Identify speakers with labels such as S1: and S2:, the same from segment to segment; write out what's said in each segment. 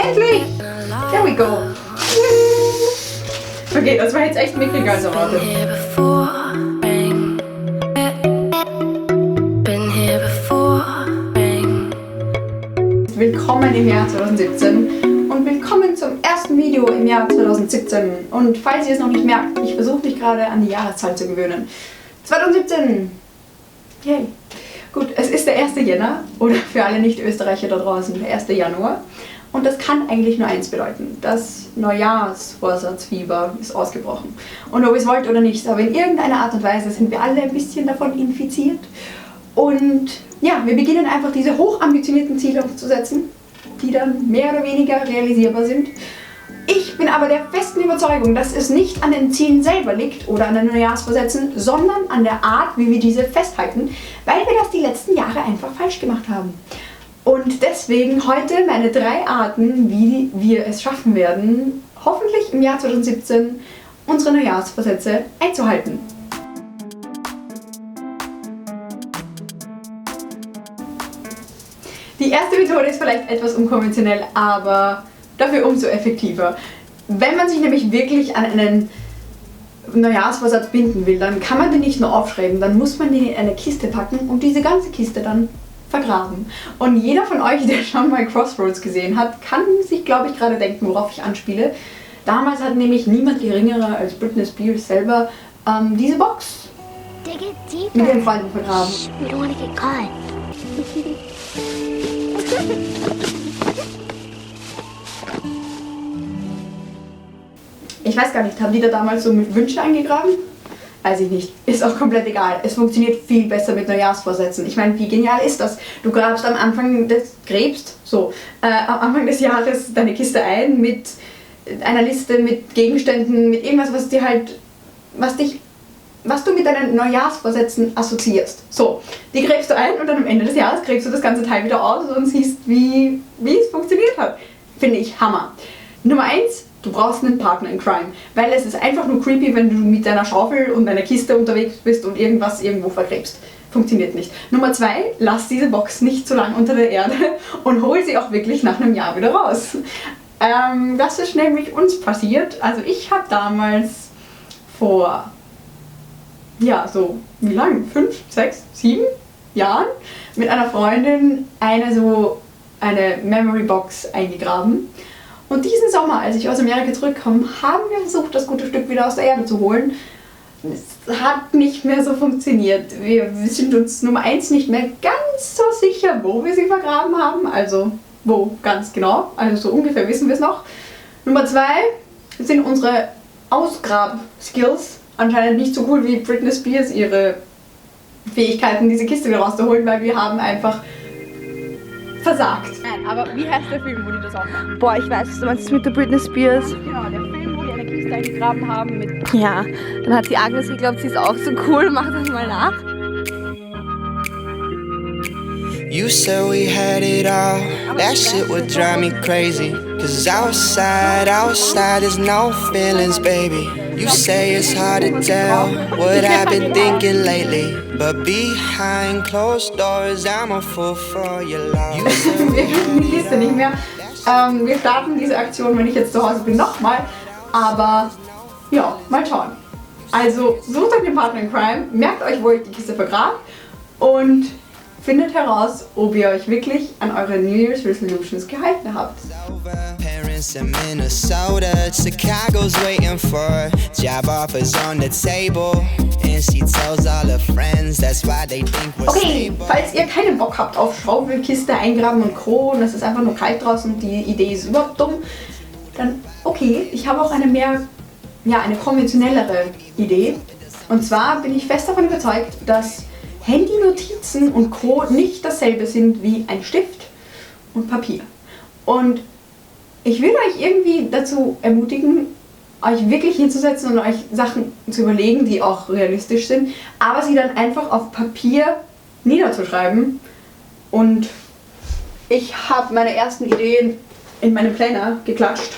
S1: Endlich! There we go. Okay, das war jetzt echt mickriger als erwartet. Willkommen im Jahr 2017 und willkommen zum ersten Video im Jahr 2017. Und falls ihr es noch nicht merkt, ich versuche mich gerade an die Jahreszahl zu gewöhnen. 2017! Yay! Gut, es ist der 1. Jänner oder für alle Nicht-Österreicher da draußen der 1. Januar. Und das kann eigentlich nur eins bedeuten: Das Neujahrsvorsatzfieber ist ausgebrochen. Und ob ihr es wollt oder nicht, aber in irgendeiner Art und Weise sind wir alle ein bisschen davon infiziert. Und ja, wir beginnen einfach diese hochambitionierten Ziele umzusetzen, die dann mehr oder weniger realisierbar sind. Ich bin aber der festen Überzeugung, dass es nicht an den Zielen selber liegt oder an den Neujahrsvorsätzen, sondern an der Art, wie wir diese festhalten, weil wir das die letzten Jahre einfach falsch gemacht haben. Und deswegen heute meine 3 Arten, wie wir es schaffen werden, hoffentlich im Jahr 2017 unsere Neujahrsvorsätze einzuhalten. Die erste Methode ist vielleicht etwas unkonventionell, aber dafür umso effektiver. Wenn man sich nämlich wirklich an einen Neujahrsvorsatz binden will, dann kann man den nicht nur aufschreiben, dann muss man den in eine Kiste packen und diese ganze Kiste dann vergraben. Und jeder von euch, der schon mal Crossroads gesehen hat, kann sich, glaube ich, gerade denken, worauf ich anspiele. Damals hat nämlich niemand geringerer als Britney Spears selber diese Box mit ihren Freunden vergraben.
S2: We don't want to get caught.
S1: Ich weiß gar nicht, haben die da damals so mit Wünschen eingegraben? Weiß ich nicht. Ist auch komplett egal. Es funktioniert viel besser mit Neujahrsvorsätzen. Ich meine, wie genial ist das? Du grabst am Anfang des am Anfang des Jahres deine Kiste ein mit einer Liste mit Gegenständen, mit irgendwas, was du mit deinen Neujahrsvorsätzen assoziierst. So, die gräbst du ein und dann am Ende des Jahres gräbst du das ganze Teil wieder aus und siehst, wie es funktioniert hat. Finde ich Hammer. Nummer 1. Du brauchst einen Partner in Crime, weil es ist einfach nur creepy, wenn du mit deiner Schaufel und deiner Kiste unterwegs bist und irgendwas irgendwo vergräbst. Funktioniert nicht. Nummer 2, lass diese Box nicht so lange unter der Erde und hol sie auch wirklich nach einem Jahr wieder raus. Das ist nämlich uns passiert. Also ich habe damals vor, so wie lang? 5, 6, 7 Jahren mit einer Freundin eine Memory Box eingegraben. Und diesen Sommer, als ich aus Amerika zurückkam, haben wir versucht, das gute Stück wieder aus der Erde zu holen. Es hat nicht mehr so funktioniert. Wir sind uns Nummer 1 nicht mehr ganz so sicher, wo wir sie vergraben haben. Also, wo ganz genau. Also so ungefähr wissen wir es noch. Nummer 2 sind unsere Ausgrab-Skills anscheinend nicht so cool wie Britney Spears ihre Fähigkeiten, diese Kiste wieder rauszuholen, weil wir haben einfach versagt. Nein, aber wie heißt der Film, wo die das auch machen?
S3: Boah, ich weiß, was du meinst, mit der Britney Spears.
S1: Genau, der Film, wo die eine Kiste eingegraben haben mit...
S3: Ja, dann hat die Agnes geglaubt, sie ist auch so cool. Mach das mal nach.
S4: You said we had it all. That shit would drive me crazy. Cause outside there's no feelings, baby. You say it's hard to tell what I've been thinking lately. But behind closed doors, I'm a fool for your love.
S1: Wir finden die Kiste nicht mehr. Wir starten diese Aktion, wenn ich jetzt zu Hause bin, nochmal. Aber ja, mal schauen. Also sucht euch den Partner in Crime, merkt euch, wo ihr die Kiste vergrabt und findet heraus, ob ihr euch wirklich an eure New Year's Resolutions gehalten habt.
S4: In Minnesota, Chicago's waiting for job offers on the table, and she tells all her friends that's why they think we're
S1: Okay, falls ihr keinen Bock habt auf Schaufelkiste, Eingraben und Co. und es ist einfach nur kalt draußen und die Idee ist überhaupt dumm, dann okay, ich habe auch eine konventionellere Idee. Und zwar bin ich fest davon überzeugt, dass Handy-Notizen und Co. nicht dasselbe sind wie ein Stift und Papier. Und ich will euch irgendwie dazu ermutigen, euch wirklich hinzusetzen und euch Sachen zu überlegen, die auch realistisch sind, aber sie dann einfach auf Papier niederzuschreiben. Und ich habe meine ersten Ideen in meinem Planner geklatscht.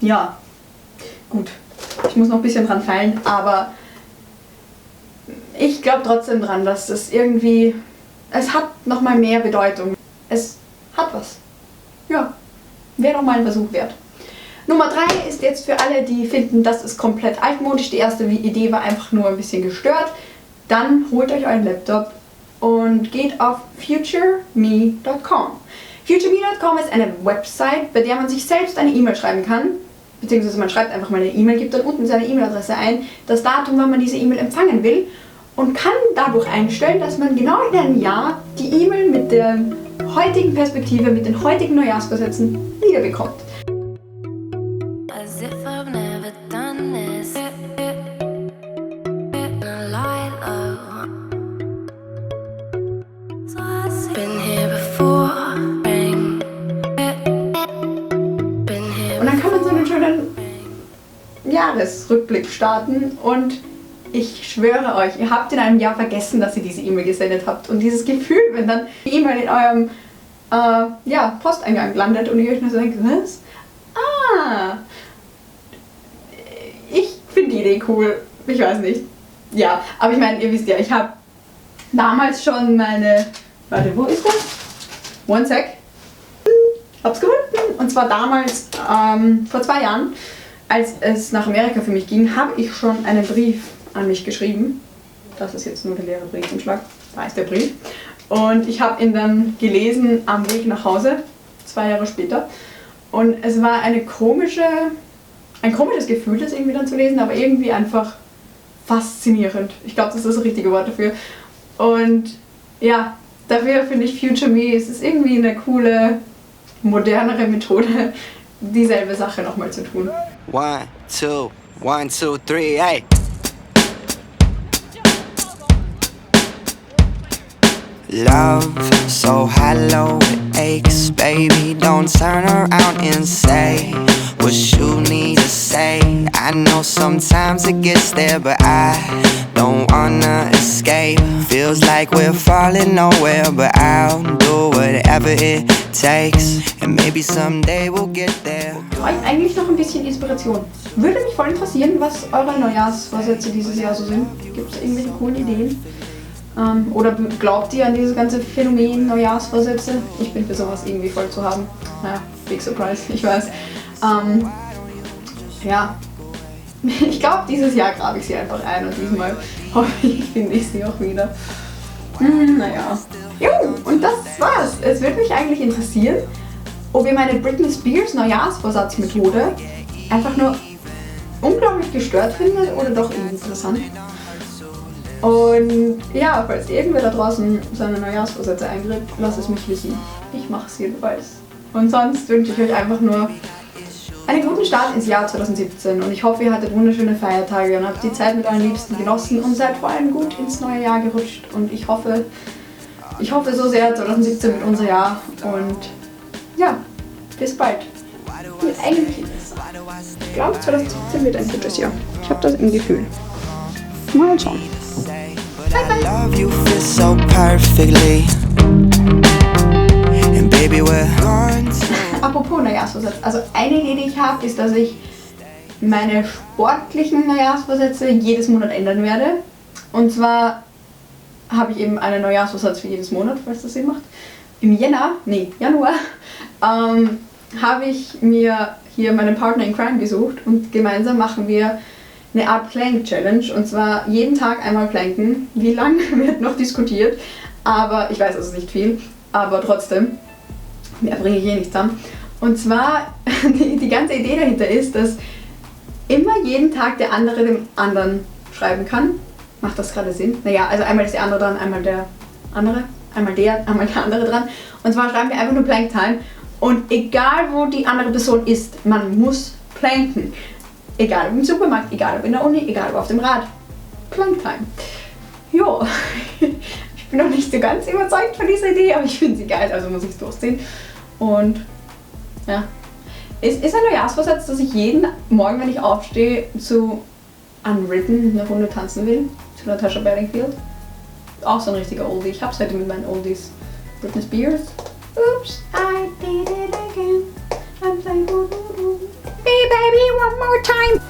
S1: Ja, gut. Ich muss noch ein bisschen dran feilen, aber ich glaube trotzdem dran, dass es irgendwie, es hat nochmal mehr Bedeutung. Es hat was. ja, wäre doch mal ein Versuch wert. Nummer 3 ist jetzt für alle, die finden, das ist komplett altmodisch. Die erste Idee war einfach nur ein bisschen gestört. Dann holt euch euren Laptop und geht auf futureme.com. Futureme.com ist eine Website, bei der man sich selbst eine E-Mail schreiben kann. Beziehungsweise man schreibt einfach mal eine E-Mail, gibt dann unten seine E-Mail-Adresse ein, das Datum, wann man diese E-Mail empfangen will und kann dadurch einstellen, dass man genau in einem Jahr die E-Mail mit der heutigen Perspektive, mit den heutigen Neujahrsvorsätzen wiederbekommt. Und dann kann man so einen schönen Jahresrückblick starten und ich schwöre euch, ihr habt in einem Jahr vergessen, dass ihr diese E-Mail gesendet habt. Und dieses Gefühl, wenn dann die E-Mail in eurem Posteingang landet und ihr euch nur so denkt, was? Ich finde die Idee cool. Ich weiß nicht. Ja, aber ich meine, ihr wisst ja, ich habe damals schon meine... Warte, wo ist das? One sec. Hab's gefunden. Und zwar damals, vor 2 Jahren, als es nach Amerika für mich ging, habe ich schon einen Brief an mich geschrieben. Das ist jetzt nur der leere Briefumschlag. Da ist der Brief. Und ich habe ihn dann gelesen am Weg nach Hause, 2 Jahre später. Und es war ein komisches Gefühl, das irgendwie dann zu lesen, aber irgendwie einfach faszinierend. Ich glaube, das ist das richtige Wort dafür. Und ja, dafür finde ich Future Me, es ist irgendwie eine coole, modernere Methode, dieselbe Sache nochmal zu tun.
S4: 1, 2, 1, 2, 3, hey! Love, so hollow, it aches, baby. Don't turn around and say what you need to say. I know sometimes it gets there, but I don't wanna escape. Feels like we're falling nowhere, but I'll do whatever it takes. And maybe someday we'll get there.
S1: Euch eigentlich noch ein bisschen Inspiration. Würde mich voll interessieren, was eure Neujahrsvorsätze dieses Jahr so sind. Gibt es irgendwelche coolen Ideen? Oder glaubt ihr an dieses ganze Phänomen Neujahrsvorsätze? Ich bin für sowas irgendwie voll zu haben. Naja, big surprise, ich weiß. Ja, ich glaube, dieses Jahr grabe ich sie einfach ein und diesmal hoffe ich, finde ich sie auch wieder. Naja. Jo, und das war's. Es würde mich eigentlich interessieren, ob ihr meine Britney Spears Neujahrsvorsatzmethode einfach nur unglaublich gestört findet oder doch irgendwie interessant. Und ja, falls irgendwer da draußen seine Neujahrsvorsätze eingibt, lasst es mich wissen. Ich mache es jedenfalls. Und sonst wünsche ich euch einfach nur einen guten Start ins Jahr 2017. Und ich hoffe, ihr hattet wunderschöne Feiertage und habt die Zeit mit euren Liebsten genossen und seid vor allem gut ins neue Jahr gerutscht. Und ich hoffe so sehr, 2017 wird unser Jahr. Und ja, bis bald. Und eigentlich ich glaube, 2017 wird ein gutes Jahr. Ich habe das im Gefühl. Mal schauen.
S4: I love you fit so perfectly. And baby we're gone.
S1: Apropos Neujahrsvorsatz, also eine Idee, die ich habe, ist, dass ich meine sportlichen Neujahrsvorsätze jedes Monat ändern werde. Und zwar habe ich eben einen Neujahrsvorsatz für jedes Monat, falls das Sinn macht. Im Januar, habe ich mir hier meinen Partner in Crime gesucht und gemeinsam machen wir eine Art Plank Challenge, und zwar jeden Tag einmal planken. Wie lang wird noch diskutiert, aber ich weiß, es ist nicht viel, aber trotzdem, mehr bringe ich nicht zusammen. Und zwar, die ganze Idee dahinter ist, dass immer jeden Tag der andere dem anderen schreiben kann. Macht das gerade Sinn? Naja, also einmal ist der andere dran, einmal der andere, einmal der andere dran. Und zwar schreiben wir einfach nur Plank Time. Und egal wo die andere Person ist, man muss planken. Egal ob im Supermarkt, egal ob in der Uni, egal ob auf dem Rad. Plank Time. Jo, ich bin noch nicht so ganz überzeugt von dieser Idee, aber ich finde sie geil, also muss ich es durchziehen. Und ja, es ist ein Neujahrsvorsatz, dass ich jeden Morgen, wenn ich aufstehe, zu Unwritten eine Runde tanzen will, zu Natasha Bedingfield. Auch so ein richtiger Oldie. Ich hab's heute mit meinen Oldies. Britney Spears. Oops, I did it again. I'm saying, baby, one more time.